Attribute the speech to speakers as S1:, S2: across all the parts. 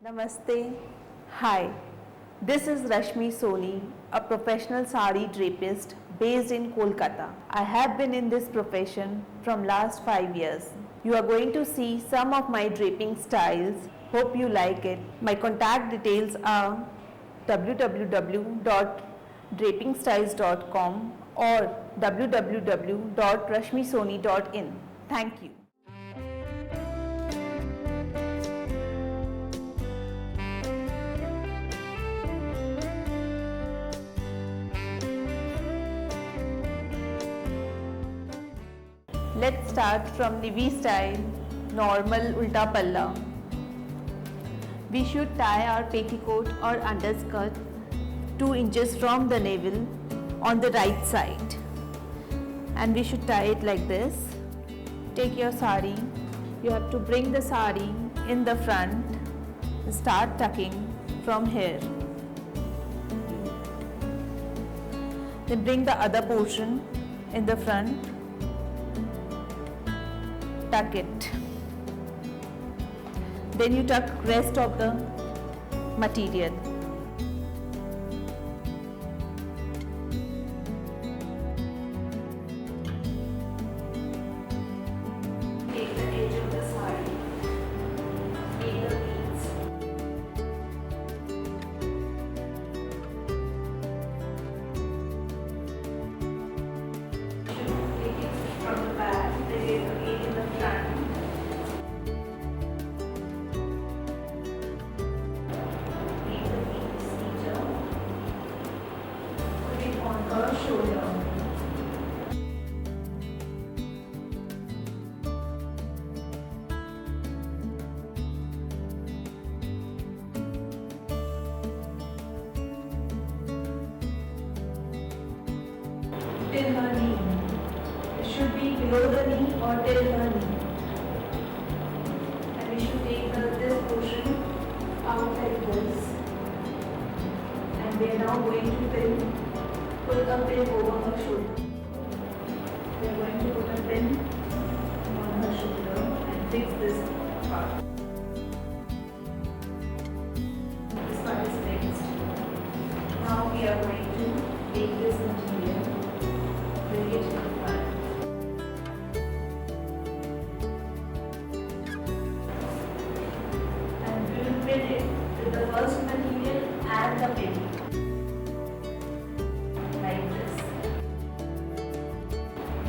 S1: Namaste. Hi, this is Rashmi Soni, a professional sari drapist based in Kolkata. I have been in this profession from last 5 years. You are going to see some of my draping styles. Hope you like it. My contact details are www.drapingstyles.com or www.rashmisoni.in. Thank you. Let's start from the V style, normal ulta palla. We should tie our petticoat or underskirt 2 inches from the navel on the right side. And we should tie it like this. Take your sari. You have to bring the sari in the front. Start tucking from here. Then bring the other portion in the front. Tuck it. Then you tuck rest of the material. Take the edge of the sari. Take the beads. Take it from the back. Take it again in the front. Take the beads center. Put it on her shoulder. Till her knee. It should be below the knee or till her knee. And we should take this portion out like this. And we are now going to put a pin over her shoulder. We are going to put a pin on her shoulder and fix this part. This part is fixed. Now we are going to take this material, bring it to the front. And we will pin it with the first material and the pin. Like this.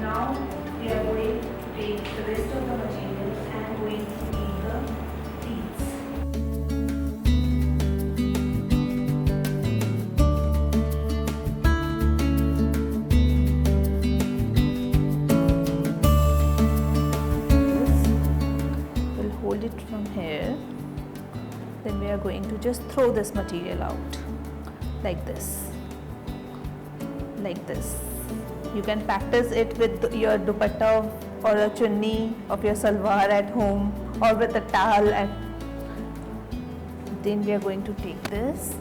S1: Now we are going to take the rest of the material and going to make the beads. We'll hold it from here. Then we are going to just throw this material out like this. Like this. You can practice it with your dupatta or a chunni of your salwar at home or with a towel. Then we are going to take this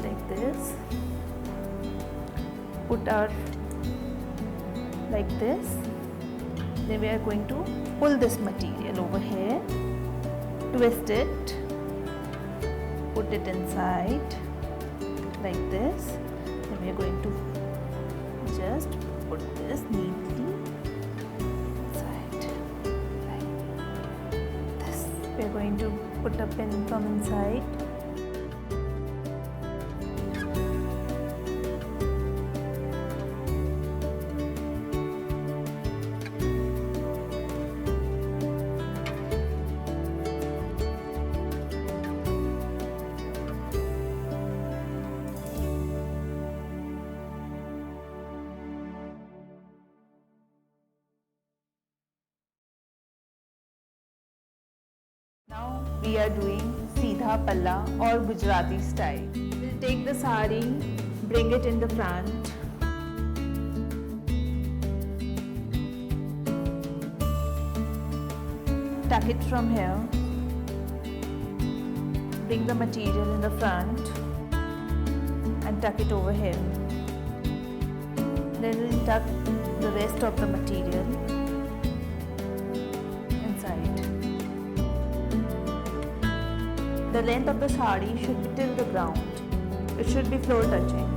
S1: like this. Put our like this. Then we are going to pull this material over here, twist it, put it inside like this. Then we are going to just put this neatly inside like this. We are going to put a pin from inside. Now we are doing Seedha Palla or Gujarati style. We'll take the sari, bring it in the front. Tuck it from here. Bring the material in the front and tuck it over here. Then we'll tuck the rest of the material inside. The length of the sari should be till the ground. It should be floor touching.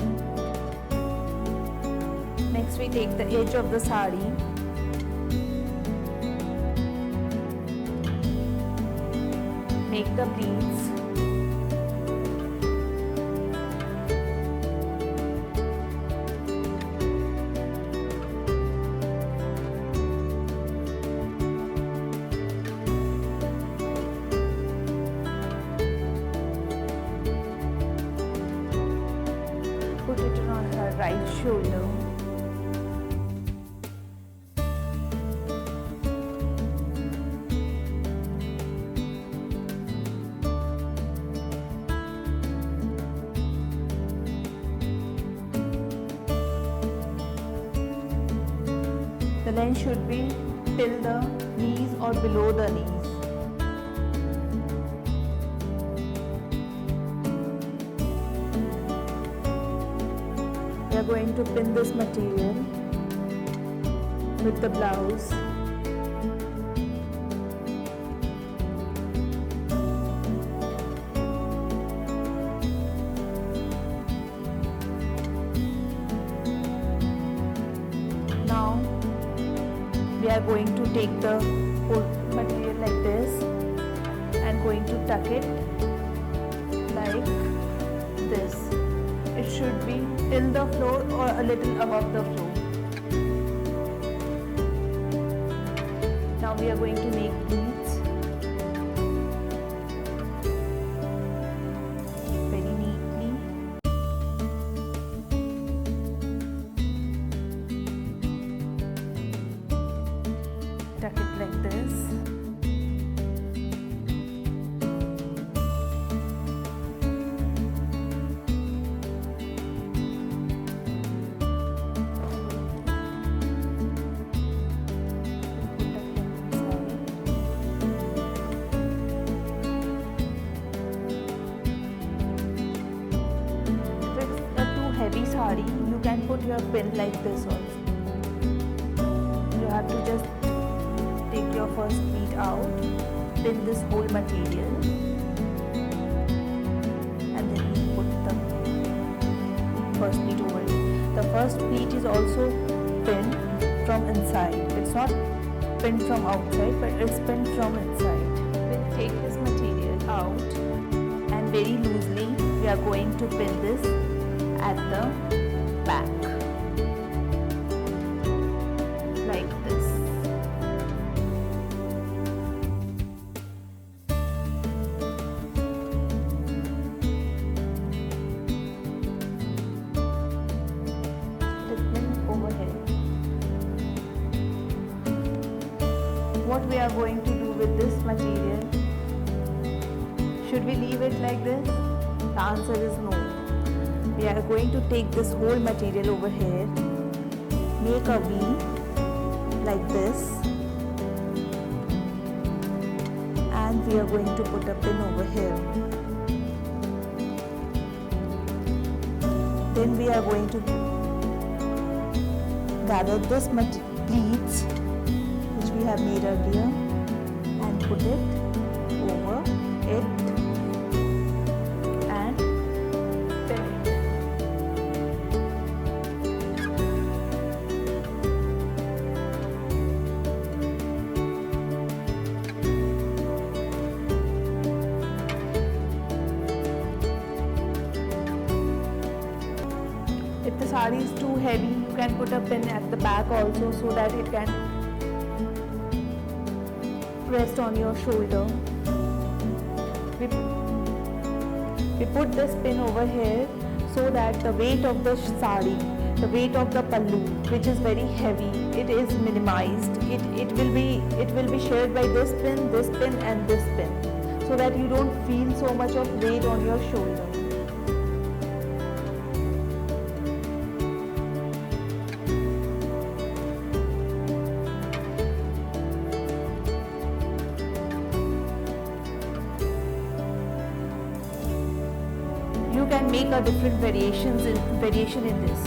S1: Next we take the edge of the sari. Make the pleats. Put it on her right shoulder. The length should be till the knees or below the knees. We are going to pin this material with the blouse. Now we are going to take the whole material like this and going to tuck it like this. It should be till the floor or a little above the floor. Now we are going to make pleats. Very neatly. Tuck it like this. Heavy sari, you can put your pin like this also. You have to just take your first pleat out, pin this whole material, and then you put the first pleat over it. The first pleat is also pinned from inside. It's not pinned from outside, but it's pinned from inside. We'll take this material out and very loosely we are going to pin this at the back like this. The pin over here. What we are going to do with this material? Should we leave it like this? The answer is no. We are going to take this whole material over here, make a V like this, and we are going to put a pin over here. Then we are going to gather this pleats which we have made earlier and put it over it. If the sari is too heavy, you can put a pin at the back also so that it can rest on your shoulder. We put this pin over here so that the weight of the sari, the weight of the pallu, which is very heavy, it is minimized. It will be shared by this pin and this pin, so that you don't feel so much of weight on your shoulder. You can make a different variation in this.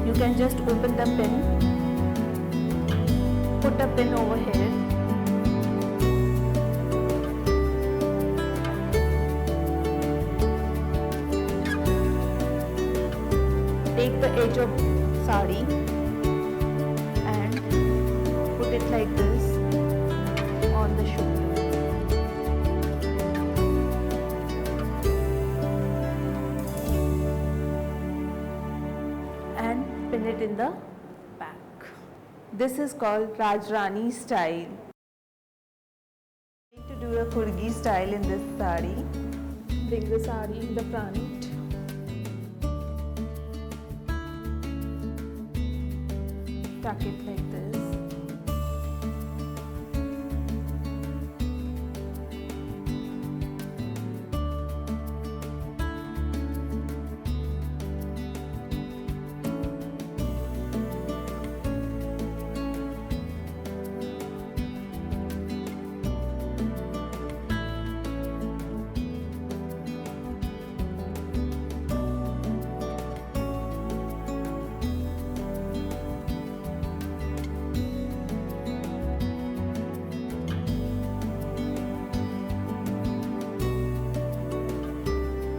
S1: You can just open the pin, put a pin over here, edge of sari and put it like this on the shoulder. And pin it in the back. This is called Rajrani style. I'm going to do a kurgi style in this sari. Bring the sari in the front. Tuck it like this.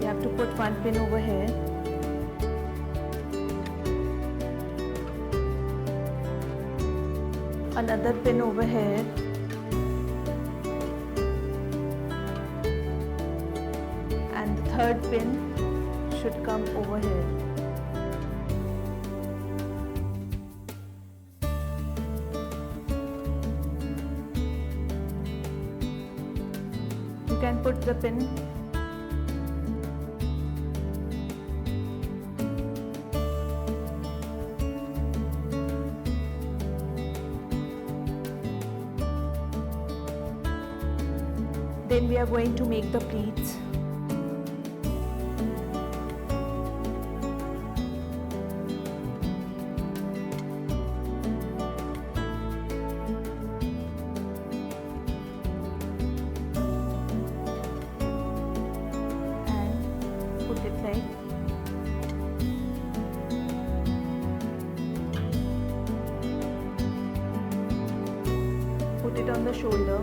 S1: You have to put one pin over here. Another pin over here. And the third pin should come over here. You can put the pin then we are going to make the pleats. And put it like put it on the shoulder.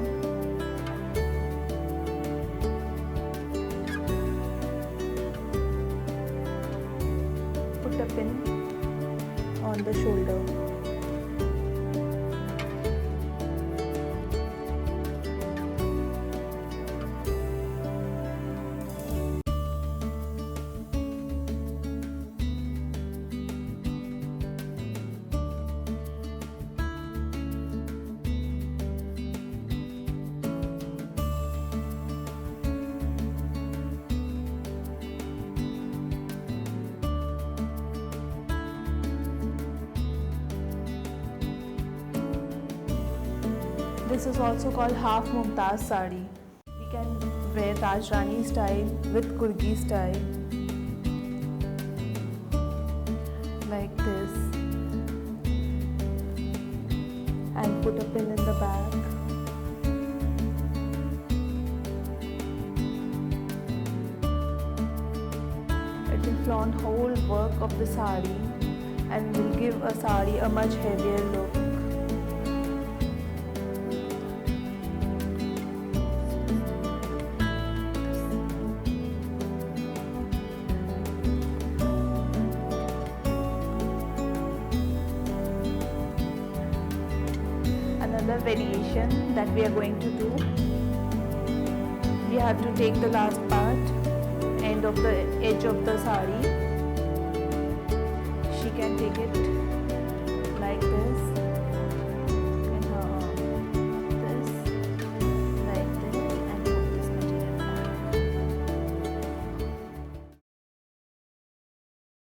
S1: Put a pin on the shoulder. This is also called half Mumtaz sari. We can wear Rajrani style with kurgi style like this and put a pin in the back. It will flaunt whole work of the sari and will give a sari a much heavier look. Another variation that we are going to do, we have to take the last part, end of the edge of the sari,